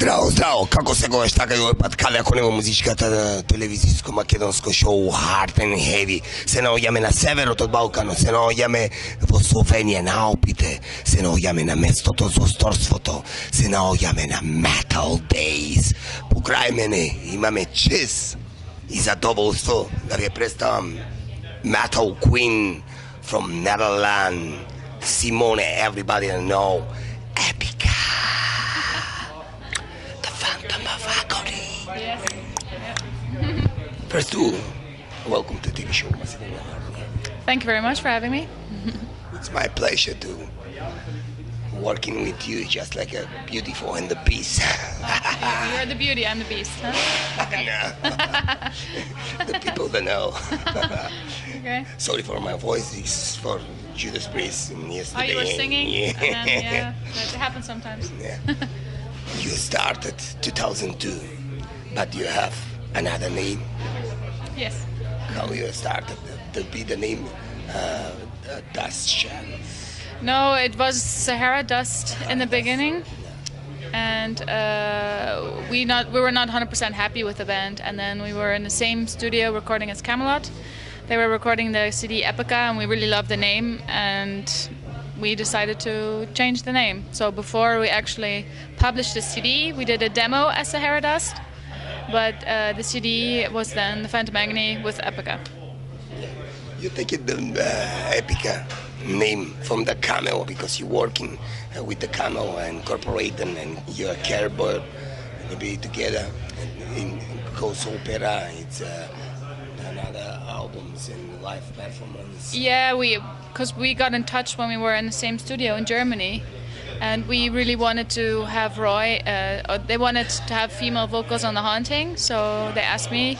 Zdravo, zdravo, kako se goje, šta kaj pa kada ako nema muzičkата телевизijско македонско шоу Hard and Heavy. Се наоѓаме на северот од Балканот, се наоѓаме во Словенија на Алпите, се наоѓаме на местото за осторството, се наоѓаме на Metal Days. Покрај мене имаме чест и задоволство да ви представам Metal Queen from Netherlands, Simone, everybody know, Epica. Yes. First of all, welcome to TV show Macedonian. Thank you very much for having me. It's my pleasure to working with you, just like a beautiful and the beast. You're the beauty, I'm the beast, huh? No. The people that know. Okay. Sorry for my voice, it's for Judas Priest yesterday. Oh, you were singing? Yeah. And then, yeah, that happens sometimes. Yeah. You started 2002, but you have another name. Yes. How you started to be the name Dust Chan? No, it was Sahara Dust in the beginning, and we were not 100% happy with the band, and then we were in the same studio recording as Camelot. They were recording the CD Epica, and we really loved the name, and we decided to change the name. So before we actually published the CD, we did a demo as Sahara Dust, but the CD was then the Phantom Agony with Epica. You take it the Epica name from the camel because you're working with the camel and incorporating, and you're a caribou maybe together in Ghost Opera. It's another albums and live performance. Yeah, because we got in touch when we were in the same studio in Germany, and we really wanted to have Roy. They wanted to have female vocals on The Haunting, so they asked me,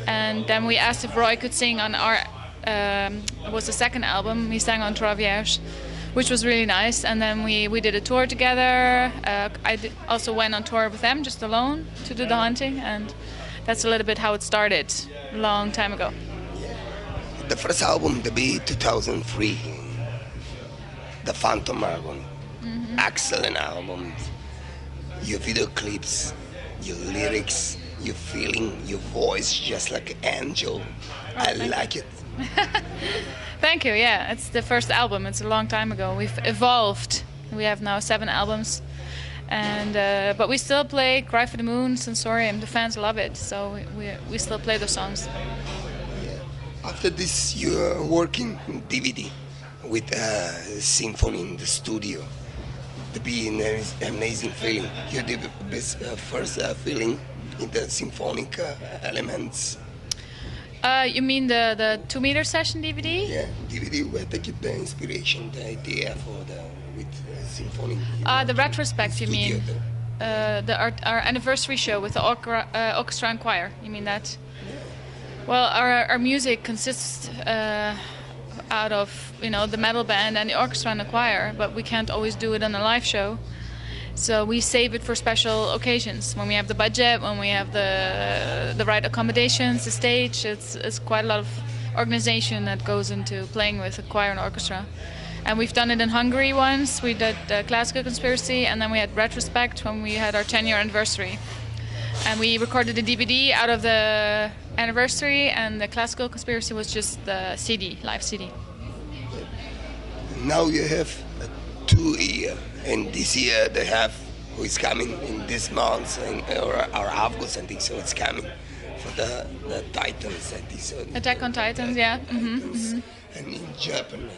and then we asked if Roy could sing on our. It was the second album. He sang on Trois Vierges, which was really nice. And then we did a tour together. I also went on tour with them, just alone, to do The Haunting, and that's a little bit how it started, a long time ago. Yeah. The first album, the be 2003, the Phantom album, excellent album. Your video clips, your lyrics, your feeling, your voice, just like an angel. I like it. Thank you. Yeah, it's the first album. It's a long time ago. We've evolved. We have now 7 albums, and but we still play Cry for the Moon, Sensorium. The fans love it, so we still play those songs. Yeah. After this, you are working in DVD with a symphony in the studio. To be an amazing feeling. You did the best first feeling in the symphonic elements. You mean the 2-meter session DVD? Yeah, DVD where they get the inspiration, the idea for the with symphonic. The retrospect, you mean? Our anniversary show with the orchestra and choir. You mean that? Yeah. Well, our music consists out of the metal band and the orchestra and the choir, but we can't always do it on a live show. So we save it for special occasions, when we have the budget, when we have the right accommodations, the stage. It's quite a lot of organization that goes into playing with a choir and orchestra. And we've done it in Hungary once. We did Classical Conspiracy, and then we had Retrospect when we had our 10-year anniversary. And we recorded a DVD out of the anniversary, and the Classical Conspiracy was just the CD, live CD. Now you have 2 years. And this year they have, who is coming in this month, or August, I think so, it's coming for the Titans. I think so. Attack on Titans, yeah. And in Japan,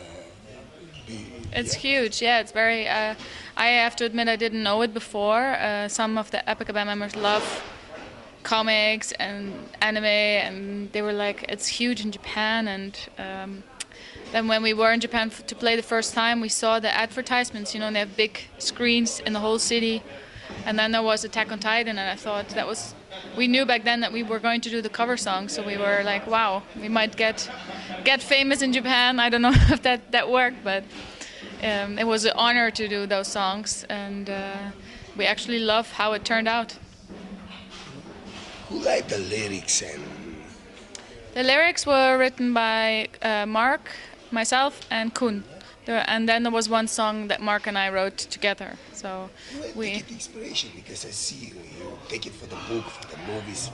it's huge, yeah. It's very. I have to admit, I didn't know it before. Some of the Epica band members love comics and anime, and they were like, it's huge in Japan. And then when we were in Japan to play the first time, we saw the advertisements. They have big screens in the whole city. And then there was Attack on Titan, and I thought we knew back then that we were going to do the cover song. So we were like, wow, we might get famous in Japan. I don't know if that worked, but it was an honor to do those songs. And we actually love how it turned out. Who liked the lyrics? The lyrics were written by Mark, myself, and Koen. And then there was one song that Mark and I wrote together. So Where take it inspiration? Because I see you take it for the book, for the movies.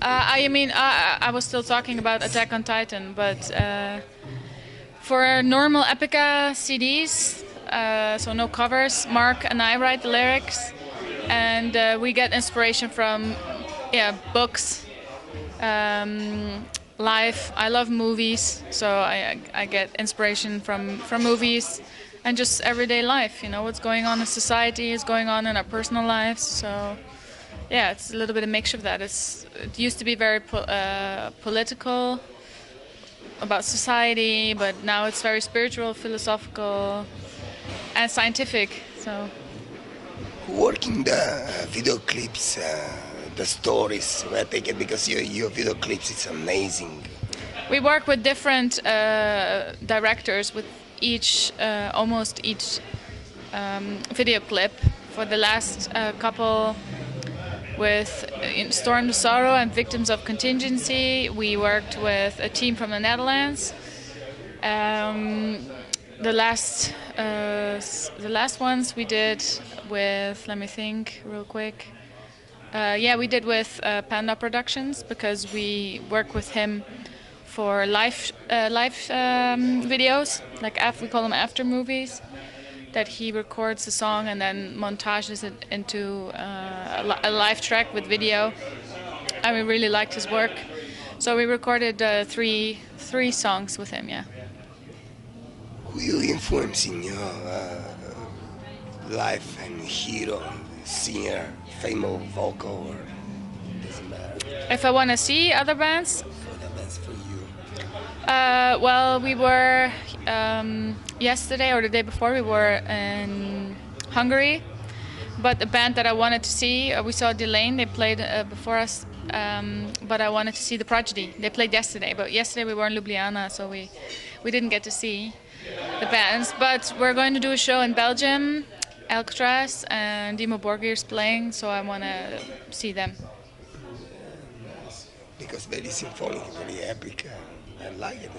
I was still talking about Attack on Titan, but for normal Epica CDs, so no covers, Mark and I write the lyrics, and we get inspiration from books, life. I love movies, so I get inspiration from movies and just everyday life. You know, what's going on in society is going on in our personal lives. So yeah, it's a little bit of mixture of that. It used to be very political about society, but now it's very spiritual, philosophical, and scientific. So Working the video clips, the stories, where I take it because your video clips, it's amazing. we work with different directors with almost each video clip. For the last couple with Storm of Sorrow and Victims of Contingency, we worked with a team from the Netherlands. The last ones we did with, let me think real quick. We did with Panda Productions, because we work with him for live videos, like we call them after movies, that he records the song and then montages it into a live track with video. And we really liked his work, so we recorded three songs with him. Yeah. Who you influence in your life and hero, singer, famous vocal, or doesn't matter? If I want to see other bands, For the bands for you. we were yesterday or the day before we were in Hungary, but the band that I wanted to see, we saw Delane. They played before us, but I wanted to see the Prodigy. They played yesterday, but yesterday we were in Ljubljana, so we didn't get to see the bands. But we're going to do a show in Belgium, Alcatraz, and Dimo Borgir's playing, so I want to see them. Because very symphonic, very epic. I like it.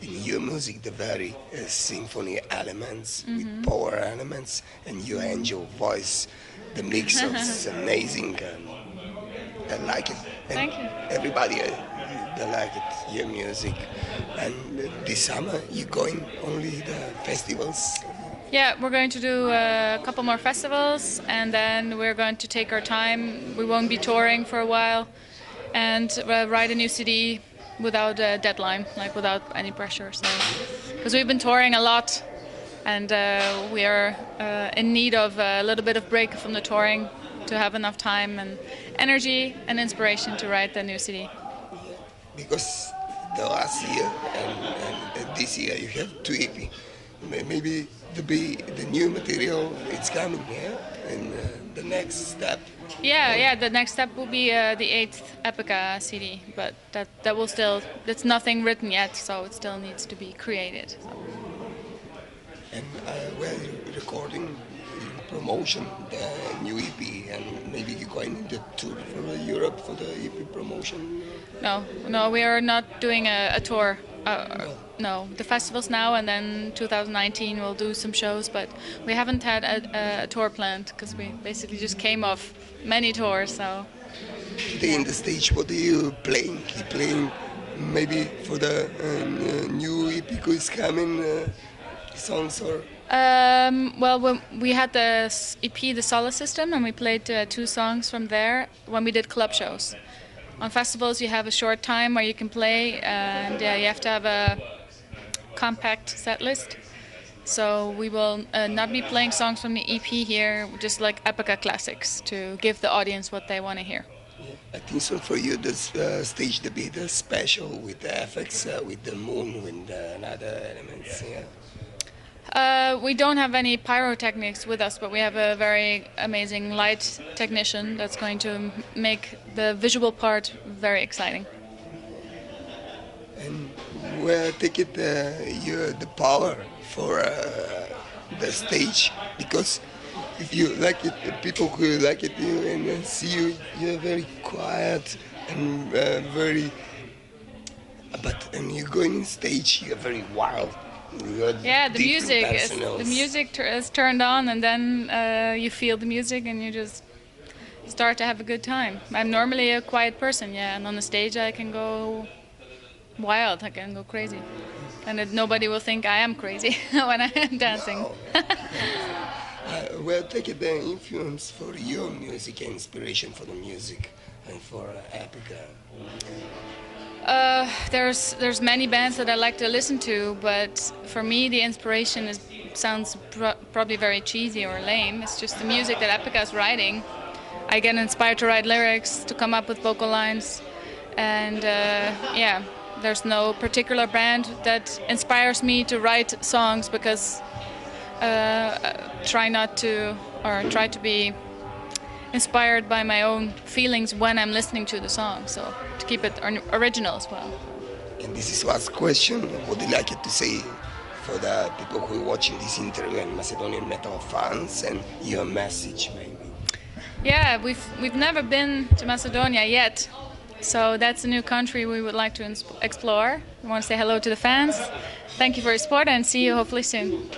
In your music, the very symphony elements with power elements, and your angel voice, the mix of is amazing. I like it. And Thank you. Everybody, they like it. Your music. And this summer, you going only the festivals? Yeah, we're going to do a couple more festivals, and then we're going to take our time. We won't be touring for a while, and write a new CD without a deadline, like without any pressure. So, because we've been touring a lot, and we are in need of a little bit of break from the touring to have enough time and energy and inspiration to write the new CD. Because the last year and this year you have 2 EP. Maybe the new material it's coming, and the next step. Yeah. The next step will be the 8th Epica CD, but that will still. That's nothing written yet, so it still needs to be created. So. And we're recording promotion the new EP, and maybe you're going into tour for Europe for the EP promotion. No, we are not doing a tour. No, the festivals now, and then 2019 we'll do some shows, but we haven't had a tour planned because we basically just came off many tours. So Today in the stage, what are you playing? You playing maybe for the new EP is coming songs or? Well, we had the EP, the Solar System, and we played 2 songs from there when we did club shows. On festivals, you have a short time where you can play, and you have to have a compact set list. So we will not be playing songs from the EP here, just like Epica classics, to give the audience what they want to hear. I think so for you, this stage to be the special with the effects, with the moon, with another elements. Yeah. We don't have any pyrotechnics with us, but we have a very amazing light technician that's going to make the visual part very exciting. And where take it the power for the stage? Because if you like it, the people who like it, and see you, you're very quiet and very. But when you go in stage, you're very wild. You're Yeah, the different music is turned on, and then you feel the music, and you just start to have a good time. I'm normally a quiet person, yeah, and on the stage I can go wild, I can go crazy, and nobody will think I am crazy when I am dancing. No. Well, take the influence for your music, inspiration for the music, and for Epica. There's many bands that I like to listen to, but for me the inspiration sounds probably very cheesy or lame. It's just the music that Epica is writing. I get inspired to write lyrics, to come up with vocal lines, and yeah, there's no particular band that inspires me to write songs, because try to be inspired by my own feelings when I'm listening to the song, so to keep it original as well. And this is last question. Would you like to say for the people who are watching this interview and Macedonian metal fans, and your message maybe? Yeah, we've never been to Macedonia yet, so that's a new country we would like to explore. We want to say hello to the fans. Thank you for your support, and see you hopefully soon.